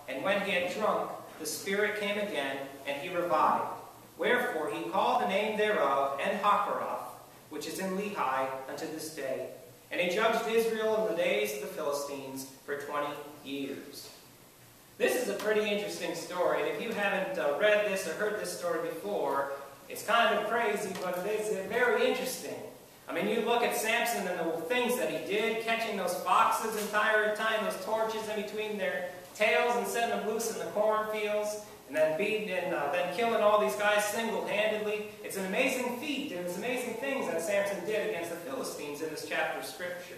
and when he had drunk, the spirit came again, and he revived. Wherefore he called the name thereof En-hakkarath, which is in Lehi unto this day. And he judged Israel in the days of the Philistines for 20 years. This is a pretty interesting story, and if you haven't read this or heard this story before, it's kind of crazy, but it is very interesting. I mean, you look at Samson and the things that he did, catching those foxes entire time, those torches in between their tails and setting them loose in the cornfields, and then beating and then killing all these guys single-handedly. It's an amazing feat. There's amazing things that Samson did against the Philistines in this chapter of Scripture.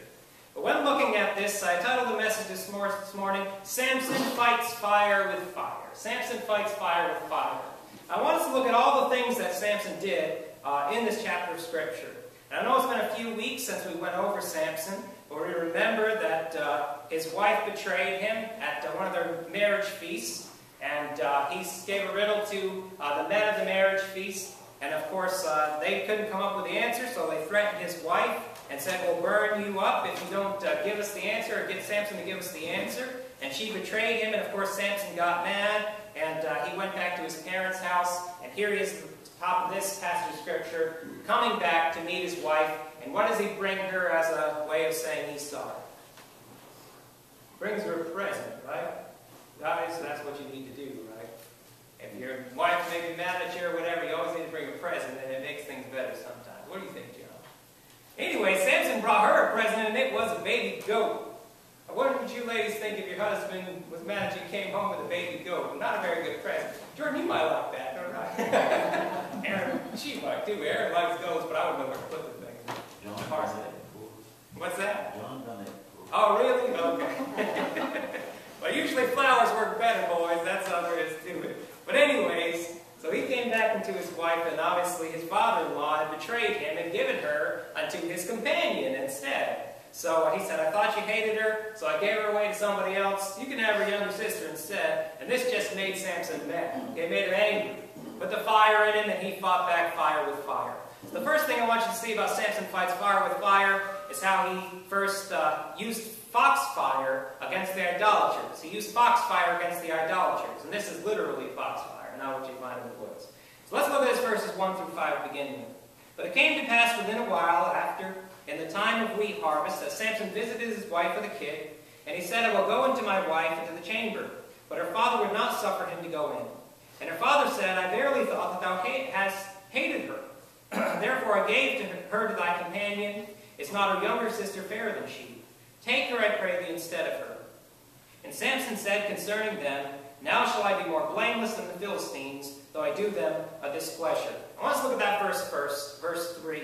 But when looking at this, I titled the message this morning, Samson Fights Fire with Fire. Samson Fights Fire with Fire. I want us to look at all the things that Samson did in this chapter of Scripture. And I know it's been a few weeks since we went over Samson, but we remember that his wife betrayed him at one of their marriage feasts, and he gave a riddle to the men of the marriage feast, and of course they couldn't come up with the answer, so they threatened his wife and said, we'll burn you up if you don't give us the answer, or get Samson to give us the answer. And she betrayed him, and of course Samson got mad, and he went back to his parents' house, and here he is at the top of this passage of Scripture, coming back to meet his wife, and what does he bring her as a way of saying he's sorry? Brings her a present, right? Guys, that's what you need to do, right? If your wife may be mad at you or whatever, you always need to bring a present, and it makes things better sometimes. What do you think, John? Anyway, Samson brought her a present, and it was a baby goat. What would you ladies think if your husband was mad at you and came home with a baby goat? Not a very good present. Jordan, you might like that, all right? Aaron, she might too. Aaron likes goats, but I wouldn't know where to put the thing. John done it. What's that? John done it. Oh, really? Okay. Well, usually flowers work better, boys. That's how there is to it. But anyways, so he came back into his wife, and obviously his father-in-law had betrayed him and given her unto his companion instead. So he said, I thought you hated her, so I gave her away to somebody else. You can have her younger sister instead. And this just made Samson mad. It made him angry. Put the fire in him, and he fought back fire with fire. So the first thing I want you to see about Samson Fights Fire with Fire is how he first used foxfire against the idolaters. He used foxfire against the idolaters. And this is literally foxfire, not what you find in the woods. So let's look at this verses 1 through 5 beginning. But it came to pass within a while after, in the time of wheat harvest, that Samson visited his wife with a kid, and he said, I will go into my wife into the chamber. But her father would not suffer him to go in. And her father said, I verily thought that thou hast hated her. Therefore I gave her to thy companion. Is not her younger sister fairer than she? Take her, I pray thee, instead of her. And Samson said concerning them, Now shall I be more blameless than the Philistines, though I do them a displeasure. I want us to look at that verse first, verse 3.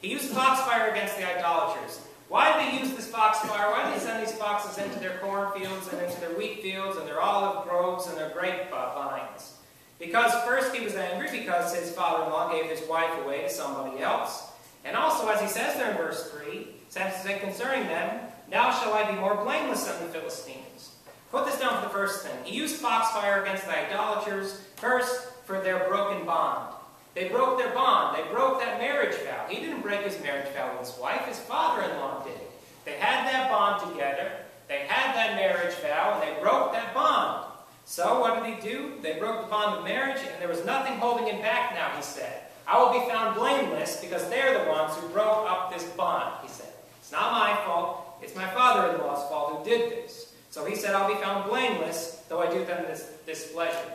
He used foxfire against the idolaters. Why did he use this foxfire? Why did he send these foxes into their cornfields and into their wheat fields and their olive groves and their grape vines? Because first he was angry because his father-in-law gave his wife away to somebody else. And also, as he says there in verse 3, Samson said concerning them, Now shall I be more blameless than the Philistines. Put this down for the first thing. He used foxfire against the idolaters, first for their broken bond. They broke their bond. They broke that marriage vow. He didn't break his marriage vow with his wife. His father-in-law did. They had that bond together. They had that marriage vow, and they broke that bond. So what did he do? They broke the bond of marriage, and there was nothing holding him back now, he said. I will be found blameless because they're the ones who broke up this bond, he said. It's not my fault. It's my father-in-law's fault who did this. So he said, I'll be found blameless, though I do them this displeasure.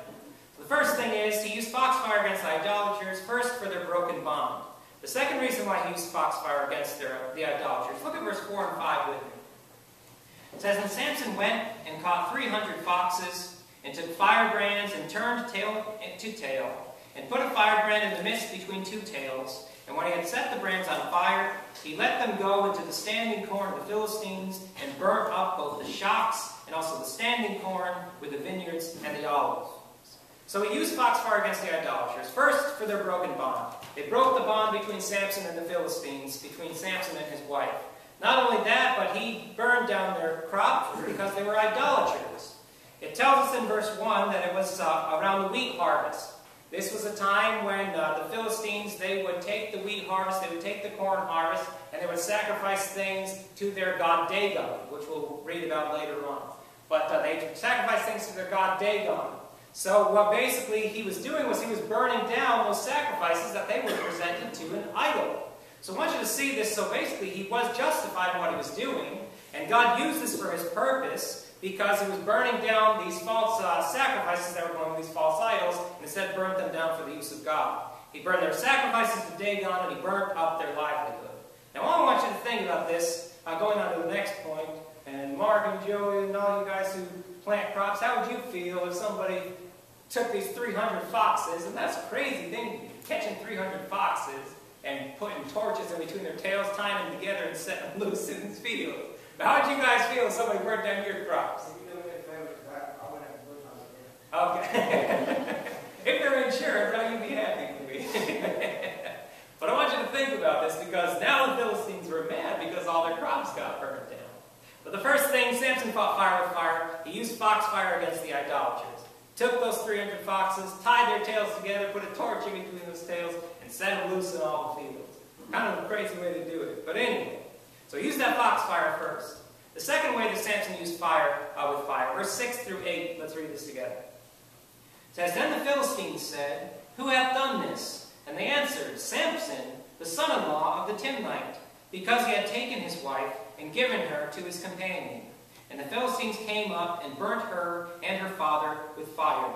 The first thing is, he used foxfire against the idolaters, first for their broken bond. The second reason why he used foxfire against the idolaters, look at verse 4 and 5 with me. It says, And Samson went and caught 300 foxes, and took firebrands, and turned tail to tail, and put a firebrand in the midst between two tails. And when he had set the brands on fire, he let them go into the standing corn of the Philistines, and burnt up both the shocks and also the standing corn with the vineyards and the olives. So he used foxfire against the idolaters, first for their broken bond. They broke the bond between Samson and the Philistines, between Samson and his wife. Not only that, but he burned down their crops because they were idolaters. It tells us in verse 1 that it was around the wheat harvest. This was a time when the Philistines, they would take the wheat harvest, they would take the corn harvest, and they would sacrifice things to their god Dagon, which we'll read about later on. but they sacrificed things to their god Dagon. So what basically he was doing was he was burning down those sacrifices that they were presented to an idol. So I want you to see this. So basically he was justified in what he was doing, and God used this for his purpose because he was burning down these false sacrifices that were going to these false idols, and instead burnt them down for the use of God. He burned their sacrifices to Dagon, and he burnt up their livelihood. Now I want you to think about this, going on to the next point, and Mark and Joey and all you guys who plant crops, how would you feel if somebody took these 300 foxes, and that's a crazy thing, catching 300 foxes and putting torches in between their tails, tying them together and setting them loose in the field. But how would you guys feel if somebody burnt down your crops? Okay. If they're insured, right, you'd be happy with me. But I want you to think about this, because now the Philistines were mad because all their crops got burned down. But the first thing, Samson fought fire with fire. He used fox fire against the idolaters. Took those 300 foxes, tied their tails together, put a torch in between those tails, and set them loose in all the fields. Kind of a crazy way to do it. But anyway, so he used that fox fire first. The second way that Samson used fire with fire, verse 6 through 8, let's read this together. It says, Then the Philistines said, Who hath done this? And they answered, Samson, the son-in-law of the Timnite, because he had taken his wife and given her to his companion. And the Philistines came up and burnt her and her father with fire.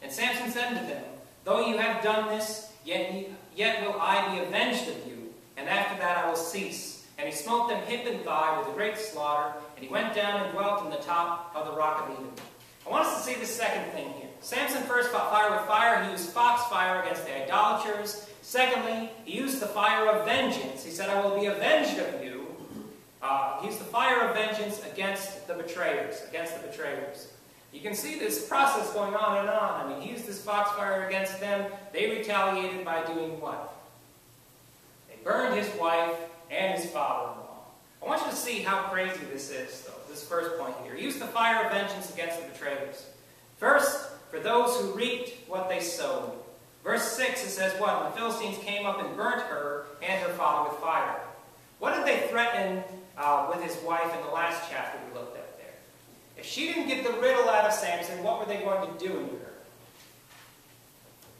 And Samson said to them, Though you have done this, yet will I be avenged of you, and after that I will cease. And he smote them hip and thigh with a great slaughter, and he went down and dwelt in the top of the rock of Edom. I want us to see the second thing here. Samson first fought fire with fire. He used fox fire against the idolaters. Secondly, he used the fire of vengeance. He said, I will be avenged of you. He used the fire of vengeance against the betrayers. You can see this process going on and on. I mean, he used this fox fire against them. They retaliated by doing what? They burned his wife and his father-in-law. I want you to see how crazy this is, though, this first point here. He used the fire of vengeance against the betrayers. First, for those who reaped what they sowed. Verse 6, it says what? And the Philistines came up and burnt her and her father with fire. What did they threaten with his wife in the last chapter we looked at there? If she didn't get the riddle out of Samson, what were they going to do to her?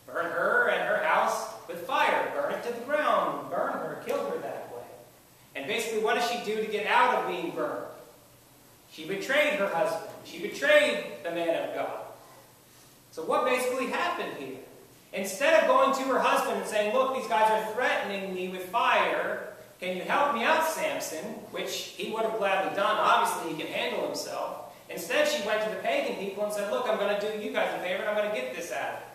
Burn her and her house with fire. Burn it to the ground. Burn her. Kill her that way. And basically, what does she do to get out of being burned? She betrayed her husband. She betrayed the man of God. So what basically happened here? Instead of going to her husband and saying, look, these guys are threatening me with fire. Can you help me out, Samson? Which he would have gladly done. Obviously, he can handle himself. Instead, she went to the pagan people and said, look, I'm going to do you guys a favor, and I'm going to get this out of you.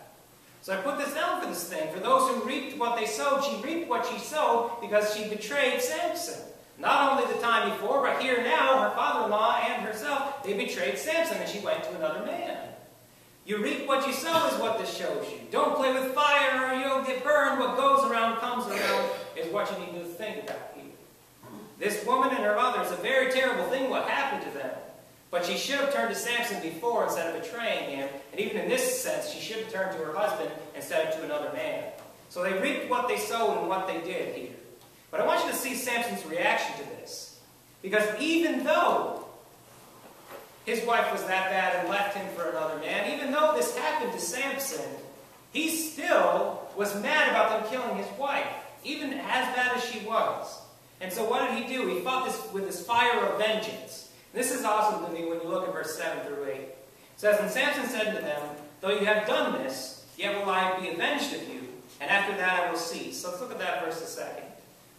So I put this down for this thing. For those who reaped what they sowed, she reaped what she sowed because she betrayed Samson. Not only the time before, but here now, her father-in-law and herself, they betrayed Samson, and she went to another man. You reap what you sow is what this shows you. Don't play with fire or you'll get burned. What goes around comes around is what you need to think about here. This woman and her others, a very terrible thing what happened to them. But she should have turned to Samson before instead of betraying him. And even in this sense, she should have turned to her husband instead of to another man. So they reaped what they sowed and what they did here. But I want you to see Samson's reaction to this. Because even though his wife was that bad and left him for another man, even though this happened to Samson, he still was mad about them killing his wife, even as bad as she was. And so what did he do? He fought this with his fire of vengeance. This is awesome to me when you look at verse 7 through 8. It says, And Samson said to them, Though you have done this, yet will I be avenged of you, and after that I will cease. So let's look at that verse a second.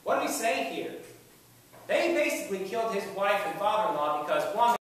What did he say here? They basically killed his wife and father-in-law because, one,